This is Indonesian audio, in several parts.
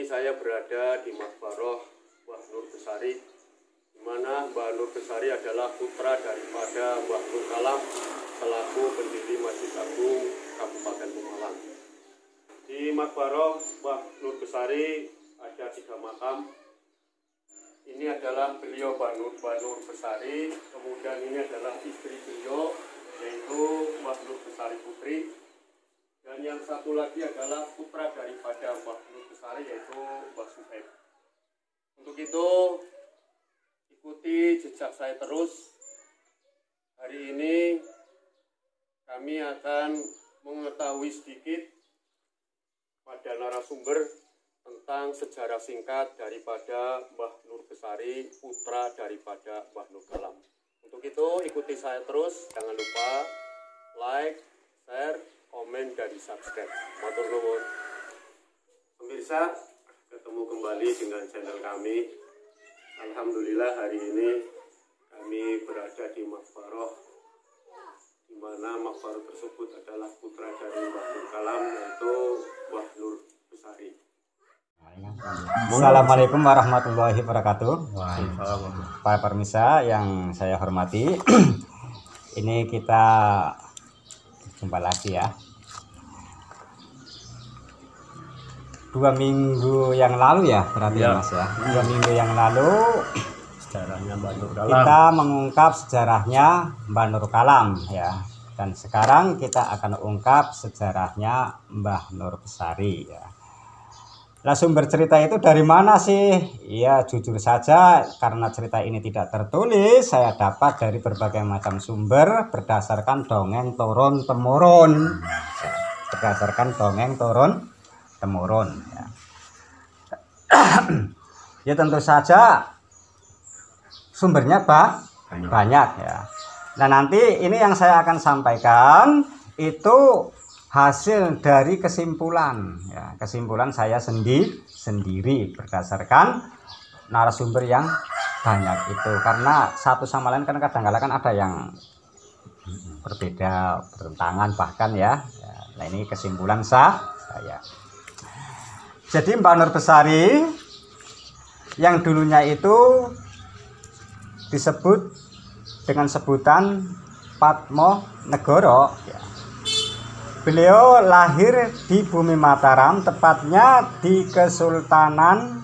saya berada di Makbaroh Mbah Nur Besari, di mana Mbah Nur Besari adalah putra daripada Mbah Nur Kalam selaku pendiri Masjid Agung Kabupaten Pemalang. Di Makbaroh Mbah Nur Besari ada 3 makam. Ini adalah beliau Mbah Nur Besari, kemudian ini adalah istri beliau yaitu Mbah Nur Besari Putri, dan yang satu lagi adalah putra daripada Mbah Nur Besari yaitu Mbah Suhaib. Untuk itu ikuti jejak saya terus. Hari ini kami akan mengetahui sedikit pada narasumber tentang sejarah singkat daripada Mbah Nur Besari, putra daripada Mbah Nur Kalam. Untuk itu ikuti saya terus, jangan lupa like, share, komen, dan subscribe. Matur nuwun. Pemirsa, ketemu kembali dengan channel kami. Alhamdulillah hari ini kami berada di Makbaroh, di mana Makbaroh tersebut adalah putra dari Mbah Nur Kalam yaitu Mbah Nur Besari. Assalamualaikum warahmatullahi wabarakatuh. Para pemirsa yang saya hormati, ini kita jumpa lagi ya. 2 minggu yang lalu ya berarti ya, Mas ya. 2 minggu yang lalu Sejarahnya Mbah Nur Kalam. kita mengungkap sejarahnya Mbah Nur Kalam ya. Dan sekarang kita akan ungkap sejarahnya Mbah Nur Besari ya. Nah, sumber cerita itu dari mana sih? Ya jujur saja karena cerita ini tidak tertulis, saya dapat dari berbagai macam sumber berdasarkan dongeng turun temurun. Berdasarkan dongeng turun temurun ya. Ya tentu saja sumbernya banyak ya. Nah, nanti ini yang saya akan sampaikan itu hasil dari kesimpulan ya, kesimpulan saya sendiri berdasarkan narasumber yang banyak itu, karena satu sama lain kan kadang-kadang kan ada yang berbeda, bertentangan bahkan ya. Nah, ini kesimpulan saya. Jadi Mbah Nur Besari yang dulunya itu disebut dengan sebutan Padmanegara ya. Beliau lahir di bumi Mataram, tepatnya di Kesultanan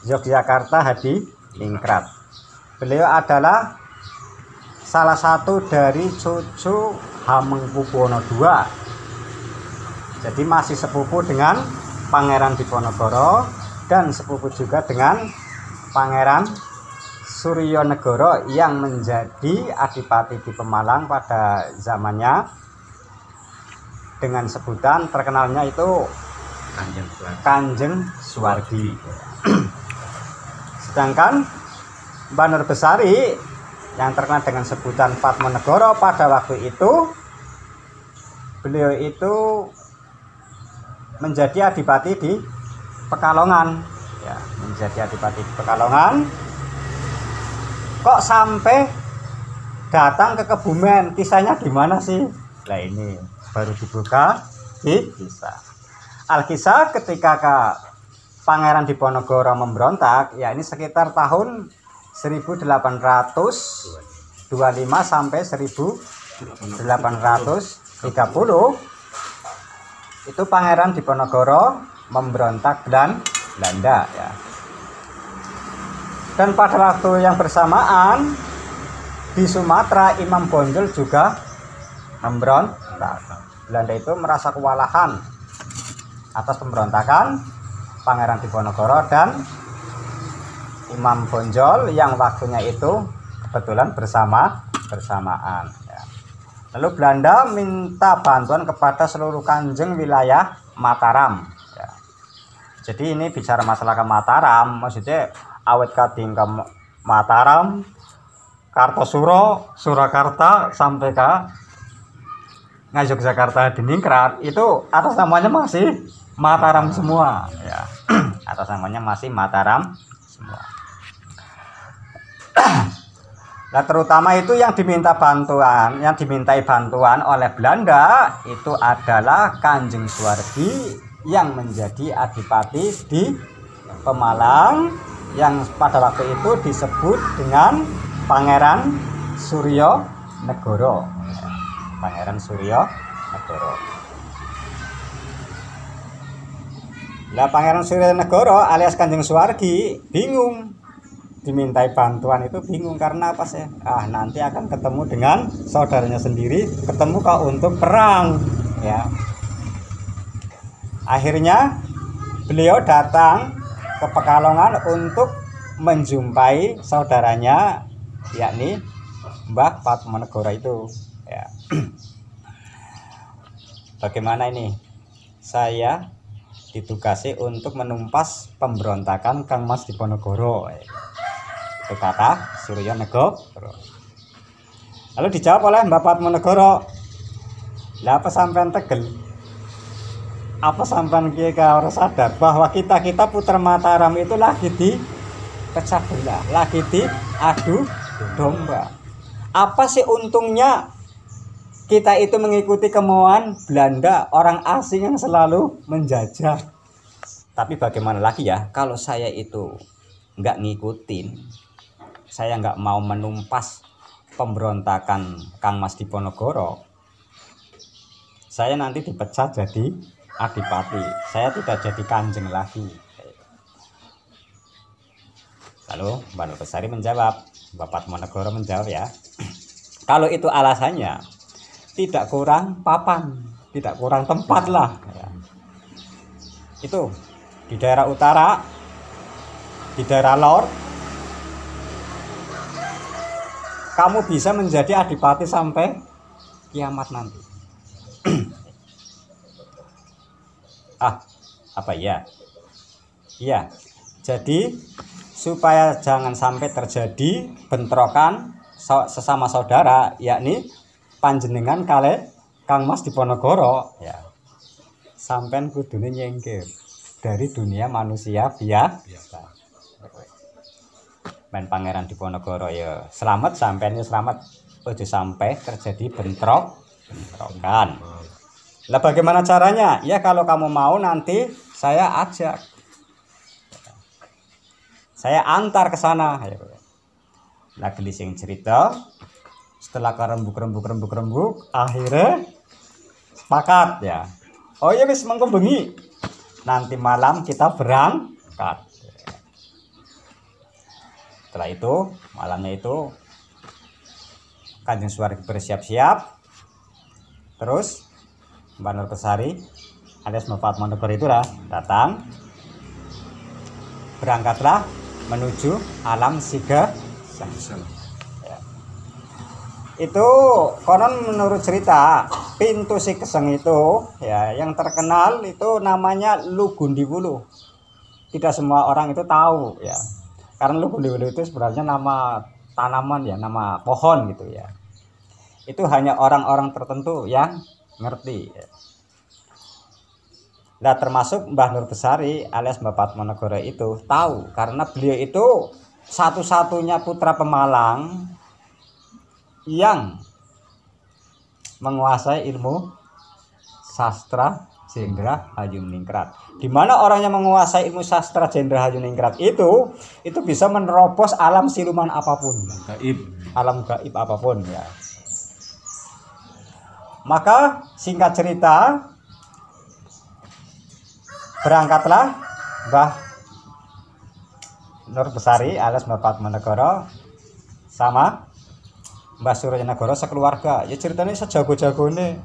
Yogyakarta Hadiningrat. Beliau adalah salah satu dari cucu Hamengkubuwono II. Jadi masih sepupu dengan Pangeran Diponegoro dan sepupu juga dengan Pangeran Suryonegoro yang menjadi adipati di Pemalang pada zamannya, dengan sebutan terkenalnya itu Kanjeng Suwardi. Sedangkan Mbah Nur Besari yang terkenal dengan sebutan Padmanegara, pada waktu itu beliau itu menjadi adipati di Pekalongan ya, menjadi adipati di Pekalongan. Kok sampai datang ke Kebumen, kisahnya gimana sih? Nah, ini baru dibuka di kisah. Alkisah ketika Pangeran Diponegoro memberontak ya, ini sekitar tahun 1825 sampai 1830 itu Pangeran Diponegoro memberontak Belanda ya. Dan pada waktu yang bersamaan di Sumatera Imam Bonjol juga memberontak. Belanda itu merasa kewalahan atas pemberontakan Pangeran Diponegoro dan Imam Bonjol yang waktunya itu kebetulan bersamaan ya. Lalu Belanda minta bantuan kepada seluruh kanjeng wilayah Mataram ya. Jadi ini bicara masalah ke Mataram, maksudnya awet kading ke Mataram, Kartosuro, Surakarta sampai ke Yogyakarta Hadiningrat, itu atas namanya masih Mataram semua ya. Atas namanya masih Mataram semua. Nah, terutama itu yang dimintai bantuan oleh Belanda itu adalah Kanjeng Suwardi yang menjadi adipati di Pemalang, yang pada waktu itu disebut dengan Pangeran Suryo Negoro. Pangeran Suryo Negoro. Lah Pangeran Suryo Negoro alias Kanjeng Suwargi bingung, dimintai bantuan itu bingung karena apa sih? Nanti akan ketemu dengan saudaranya sendiri, ketemu kok untuk perang, ya. Akhirnya beliau datang ke Pekalongan untuk menjumpai saudaranya, yakni Mbah Padmanegara itu, ya. Bagaimana ini? Saya ditugasi untuk menumpas pemberontakan Kang Mas Diponegoro. Itu kata Suryo Negoro. Lalu dijawab oleh Mbah Padmanegara, "Lah apa sampean tegel? Apa sampean ki harus sadar bahwa kita Putra Mataram itu lagi di pecah belah, lagi di adu domba. Apa sih untungnya kita itu mengikuti kemauan Belanda, orang asing yang selalu menjajah? Tapi bagaimana lagi ya kalau saya itu nggak ngikutin, saya nggak mau menumpas pemberontakan Kang Mas Diponegoro, saya nanti dipecah jadi adipati, saya tidak jadi kanjeng lagi." Lalu Mbah Nurbesari menjawab, Mbah Padmanegara menjawab, ya, kalau itu alasannya tidak kurang papan, tidak kurang tempat lah, ya. Itu di daerah utara, di daerah lor, kamu bisa menjadi adipati sampai kiamat nanti. Apa ya? Iya. Jadi supaya jangan sampai terjadi bentrokan sesama saudara, yakni panjenengan kali Kang Mas Diponegoro, ya, sampean kudune nyengkir dari dunia manusia biasa. Ben Pangeran Diponegoro ya selamat, sampean ya selamat, ojo sampai terjadi bentrokan. Lah bagaimana caranya? Ya kalau kamu mau nanti saya ajak, saya antar ke sana. Lah gelising cerita, setelah kerembuk, akhirnya sepakat, ya. Oh ya wis mengko bengi, nanti malam kita berangkat. Setelah itu malamnya itu Kanjeng Suwargi bersiap-siap, terus Mbah Nurbesari alias Mbah Padmanegara itulah datang, berangkatlah menuju alam Sigeseng. Ya. Itu konon menurut cerita pintu Sigeseng itu, ya, yang terkenal itu namanya Lugundiwulu. Tidak semua orang itu tahu, ya, karena Lugundiwulu itu sebenarnya nama tanaman, ya, nama pohon gitu, ya. Itu hanya orang-orang tertentu yang ngerti, ya. Nah termasuk Mbah Nurbesari alias Mbah Padmanegara itu tahu, karena beliau itu satu-satunya putra Pemalang yang menguasai ilmu sastra Jendra Hayuningrat. Di mana orang yang menguasai ilmu sastra Jendra Hayuningrat itu bisa menerobos alam siluman apapun, alam gaib apapun, ya. Maka singkat cerita, berangkatlah Mbah Nurbesari alias Mbah Padmanegara sama Mbah Suryo Negoro sekeluarga. Ya ceritanya sejago-jagone,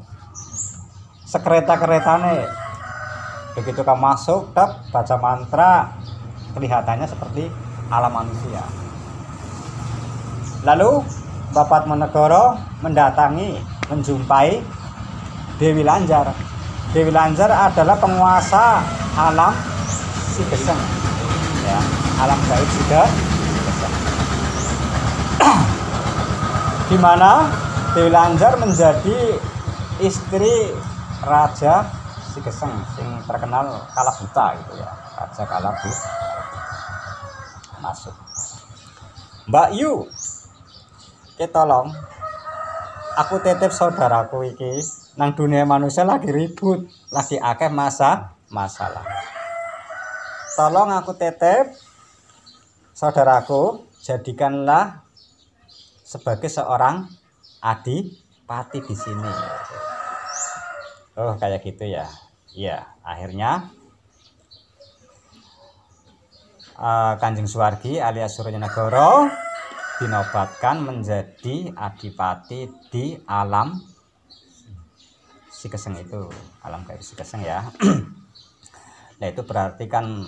sekereta-keretane. Begitu kamu masuk, baca mantra, kelihatannya seperti alam manusia. Lalu Mbah Padmanegara menjumpai Dewi Lanjar. Dewi Lanjar adalah penguasa alam Sigeseng, ya, alam gaib Sigeseng. Di mana Dewi Lanjar menjadi istri Raja Sigeseng yang terkenal Kalabuta gitu, ya, Raja Kalabuta. Masuk, Mbak Yu, tolong aku titip saudaraku iki nang dunia manusia lagi ribut, lagi akeh masalah. Tolong aku titip, saudaraku, jadikanlah sebagai seorang adipati di sini. Oh, kayak gitu ya. Iya, akhirnya Kanjeng Suwargi alias Suryanegara dinobatkan menjadi adipati di alam Sikeseng itu, alam gaib Sikeseng ya. Nah, itu berarti kan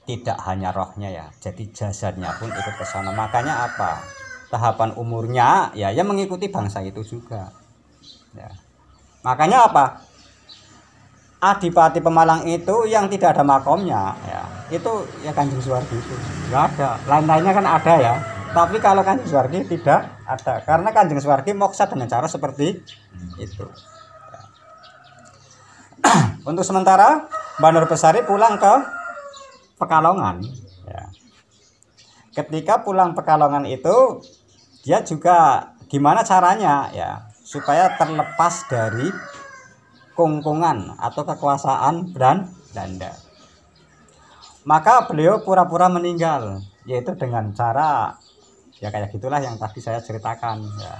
tidak hanya rohnya ya, jadi jasadnya pun ikut ke sana. Makanya apa? Tahapan umurnya ya mengikuti bangsa itu juga. Ya. Makanya apa? Adipati Pemalang itu yang tidak ada makomnya ya, itu ya Kanjeng Suwargi itu nggak ada. Lain-lainnya kan ada ya, tapi kalau Kanjeng Suwargi tidak ada, karena Kanjeng Suwargi moksa dengan cara seperti itu ya. Untuk sementara Mbah Nur Besari pulang ke Pekalongan ya. Ketika pulang Pekalongan itu dia juga gimana caranya ya supaya terlepas dari kungkungan atau kekuasaan Belanda. Maka beliau pura-pura meninggal, yaitu dengan cara ya kayak gitulah yang tadi saya ceritakan ya.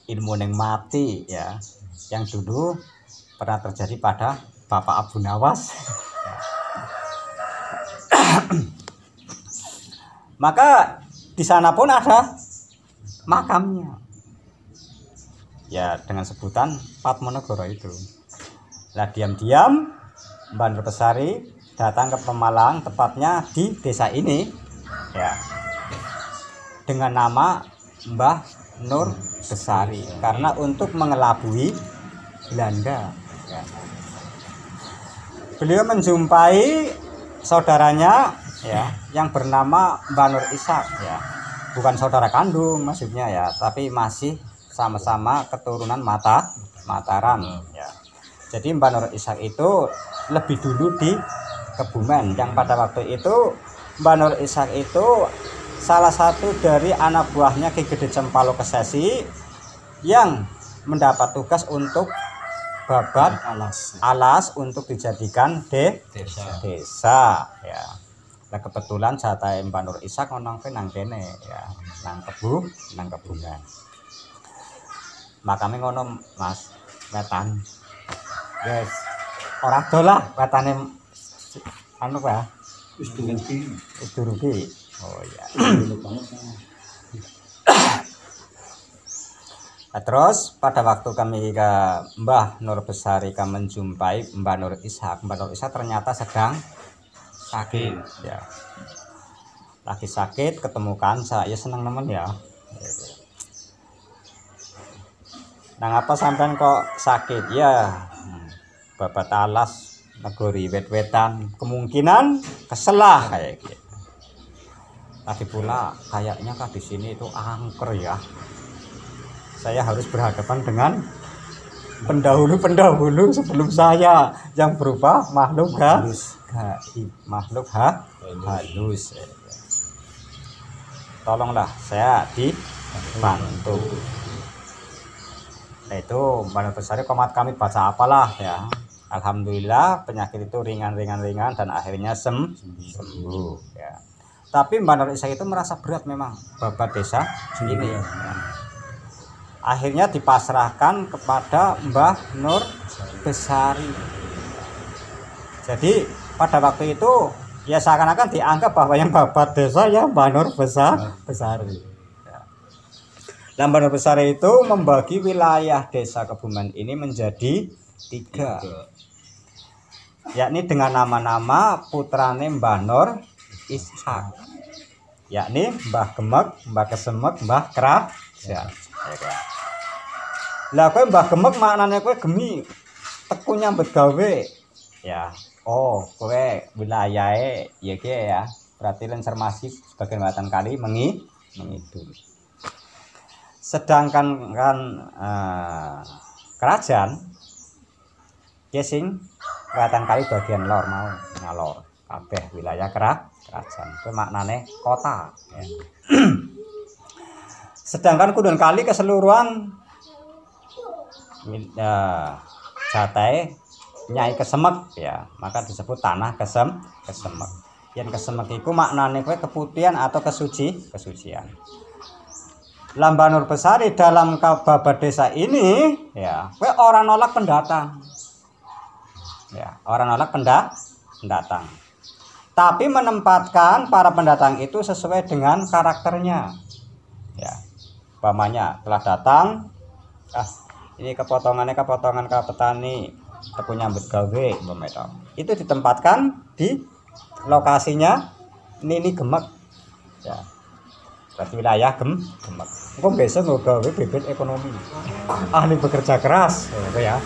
Ilmu yang mati ya, yang dulu pernah terjadi pada Bapak Abu Nawas. Maka di sana pun ada makamnya. Ya dengan sebutan Padmanegara itu. Nah, diam-diam Mbah Nur Besari datang ke Pemalang, tepatnya di desa ini ya, dengan nama Mbah Nur Besari, karena untuk mengelabui Belanda ya. Beliau menjumpai saudaranya ya yang bernama Mbah Nur Ishak ya, bukan saudara kandung maksudnya ya, tapi masih sama-sama keturunan Mataram ya. Jadi Mbah Nur Ishak itu lebih dulu di Kebumen, yang pada waktu itu Mbah Nur Ishak itu salah satu dari anak buahnya Ki Gede Cempalo Kesesi yang mendapat tugas untuk babat alas untuk dijadikan desa ya. Nah, kebetulan jatahe Mbah Nur Ishak nang kene ya, nang Kebumen. Makame ngono Mas, wetan. Yes. Ora dolah wetane anu Pak. Wis durugi. Oh iya. Nah, terus pada waktu kami ke Mbah Nur Besari kami menjumpai Mbah Nur Ishak. Mbah Nur Ishak ternyata sedang sakit ya. Lagi sakit ketemu kansa, ya seneng nemen ya. Nah, apa sampean kok sakit ya? Babat alas negori wet-wetan, kemungkinan keselah kayak gitu. Lagi pula kayaknya di sini itu angker ya. Saya harus berhadapan dengan pendahulu sebelum saya yang berupa makhluk halus. Tolonglah saya dibantu. Nah, itu Mbah Nur Besari komat kami baca apalah ya. Alhamdulillah penyakit itu ringan dan akhirnya sembuh ya. Tapi Mbah Nur Ishak itu merasa berat memang babat desa ini ya. Akhirnya dipasrahkan kepada Mbah Nur Besari. Jadi pada waktu itu ya seakan-akan dianggap bahwa yang babat desa ya Mbah Nur Besari. Nah, Mbah Nur Besari itu membagi wilayah desa Kebumen ini menjadi 3, yakni dengan nama-nama putrane Mbah Nur Ishak, yakni Mbah Gemek, Mbah Kesemek, Mbah Krajan. Lah kowe Mbah Gemek maknane kowe gemi teku nyambut gawe ya. Oh, kowe wilayahe ya ki ya, berarti Lensermasi sebagian Watan Kali mengidul. Sedangkan kan Krajan sing Watan Kali bagian lor mau ngalor kabeh wilayah Krajan itu maknane kota ya. Sedangkan Kudun Kali keseluruhan jatahe nyai kesemek ya, maka disebut tanah kesemek. Yen kesemek iku maknane kowe keputihan atau kesucian. Mbah Nur Besari dalam Babat Desa ini ya, kowe orang nolak pendatang. Ya, orang nolak pendatang. Tapi menempatkan para pendatang itu sesuai dengan karakternya. Ya. Umpamanya telah datang, ini kepotongan ke petani, aku nyambut gawe, itu ditempatkan di lokasinya ini Gemek. Ya. Berarti wilayah Gemek. Engko besok mau gawe bibit ekonomi. Ahli bekerja keras, ya.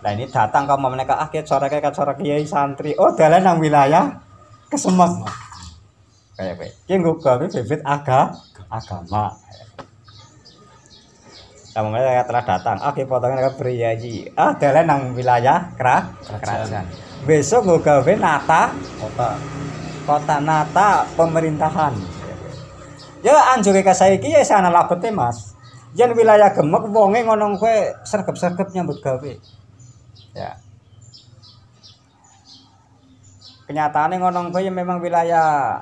Nah ini datang kamu mereka corak kiai santri, oh dalan nang wilayah Kesemek. Kayak ki nggo gawe bibit agama. Kamu mereka telah datang, potongan ke priyayi. Dalan nang wilayah kerajaan. Besok nggo gawe nata kota nata pemerintahan. Ya anjure ka saiki ya sana labete Mas. Yen wilayah Gemek wonge ngono kowe sregep-sregep nyambut gawe. Ya. Kenyataannya ngono kowe memang wilayah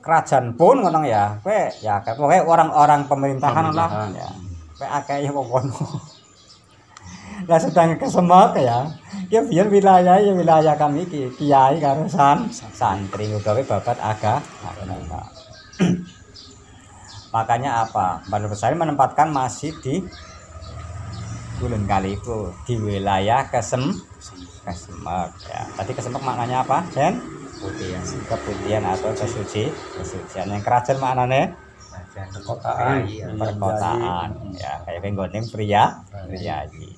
kerajaan pun ngono ya. Kowe ya pokoke orang-orang pemerintahan lah ya. Kowe akeh wong kono. Lah sedang Kesemek ya. Ya biar wilayah kami kiai karo santri gawe babat agama. Makanya apa? Mbah Nur Besari menempatkan masih di Gulun Kaliku di wilayah Kesemek ya. Tadi Kesemek maknanya apa? Keputihan atau kesucian. Yang kerajaan maknanya perkotaan ya, kayak nggone priyayi.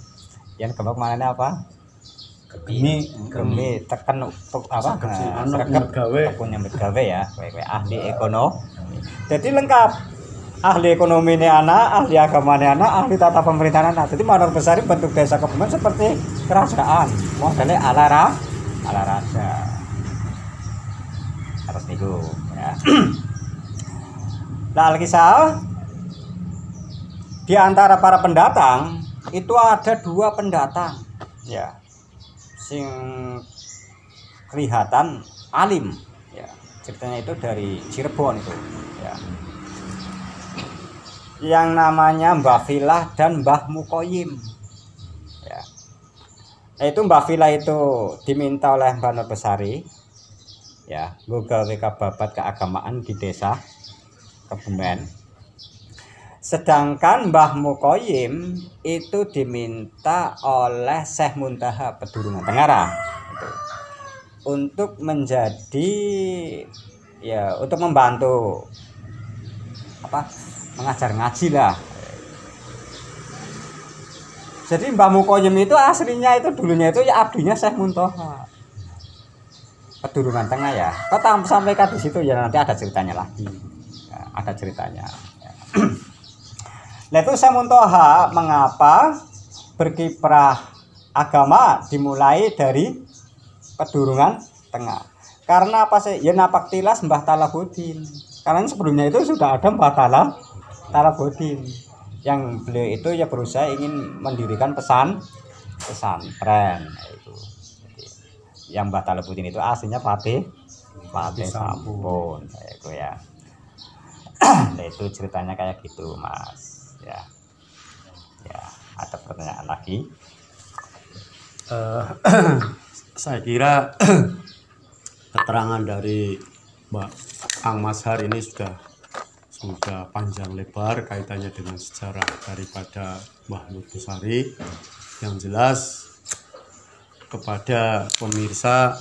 Yang Gemek maknanya apa? Gemi tekan apa? Nyambut gawe ya, kayak ahli ekonomi. Jadi lengkap. Ahli ekonomi ini anak, ahli agama ini anak, ahli tata pemerintahan anak. Jadi Mbah Nur Besari bentuk desa Kebumen seperti kerajaan. Modelnya ala raja. Harus niku ya. Nah, Alkisah di antara para pendatang itu ada 2 pendatang ya. Sing kelihatan alim ya. Ceritanya itu dari Cirebon itu ya. Yang namanya Mbah Filah dan Mbah Mukoyim ya. Itu Mbah Filah itu diminta oleh Mbah Nur Besari ya, gawe babat keagamaan di desa Kebumen. Sedangkan Mbah Mukoyim itu diminta oleh Syekh Muntaha Pedurungan Tengara itu, untuk menjadi ya, untuk membantu apa, mengajar ngaji lah. Jadi Mbah Mukoyim itu aslinya itu dulunya itu ya abdinya Syekh Muntaha Pedurungan Tengah ya. Kok sampaikan di situ ya, nanti ada ceritanya lagi. Ya, ada ceritanya. Ya. Nah itu Syekh Muntaha mengapa berkiprah agama dimulai dari Pedurungan Tengah? Karena apa sih? Ya napak tilas Mbah Talabuddin. Karena sebelumnya itu sudah ada Mbah Talabuddin yang beliau itu ya berusaha ingin mendirikan pesantren itu. Yang Mbah Talabuddin itu aslinya Patih Sampun itu ya. Nah, itu ceritanya kayak gitu Mas ya. Ya, ada pertanyaan lagi? Saya kira keterangan dari Mbak Ang Mazhar ini sudah panjang lebar kaitannya dengan sejarah daripada Mbah Nur Besari. Yang jelas kepada pemirsa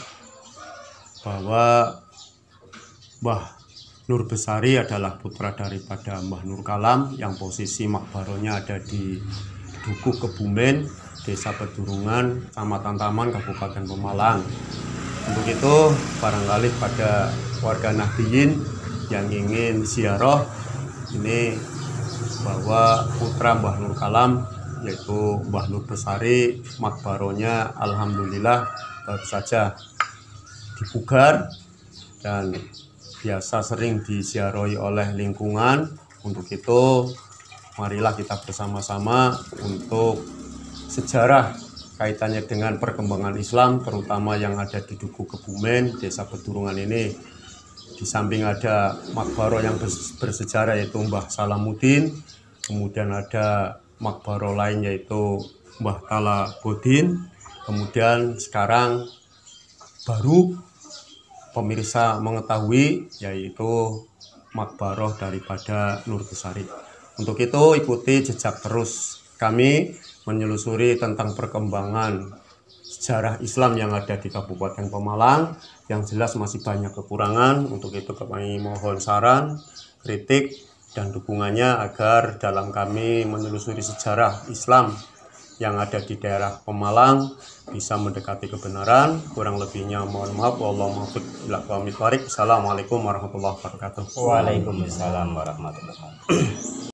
bahwa Mbah Nur Besari adalah putra daripada Mbah Nur Kalam yang posisi makbaronya ada di Dukuh Kebumen, Desa Pedurungan, Kecamatan Taman, Kabupaten Pemalang. Untuk itu barangkali pada warga Nahdliyin yang ingin ziarah ini bahwa putra Mbah Nur Kalam yaitu Mbah Nur Besari makbaronya alhamdulillah baru saja dipugar dan biasa sering diziarahi oleh lingkungan. Untuk itu marilah kita bersama-sama untuk sejarah kaitannya dengan perkembangan Islam, terutama yang ada di Duku Kebumen, Desa Bedurungan ini. Di samping ada makbaro yang bersejarah yaitu Mbah Salamuddin, kemudian ada makbaro lain yaitu Mbah Tala Bodin, kemudian sekarang baru pemirsa mengetahui yaitu makbaroh daripada Nur Besari. Untuk itu ikuti jejak terus kami menyelusuri tentang perkembangan sejarah Islam yang ada di Kabupaten Pemalang. Yang jelas masih banyak kekurangan. Untuk itu kami mohon saran, kritik, dan dukungannya agar dalam kami menelusuri sejarah Islam yang ada di daerah Pemalang bisa mendekati kebenaran. Kurang lebihnya mohon maaf. Wallahul muwaffiq ila aqwamit thoriq. Assalamualaikum warahmatullahi wabarakatuh. Waalaikumsalam warahmatullahi wabarakatuh.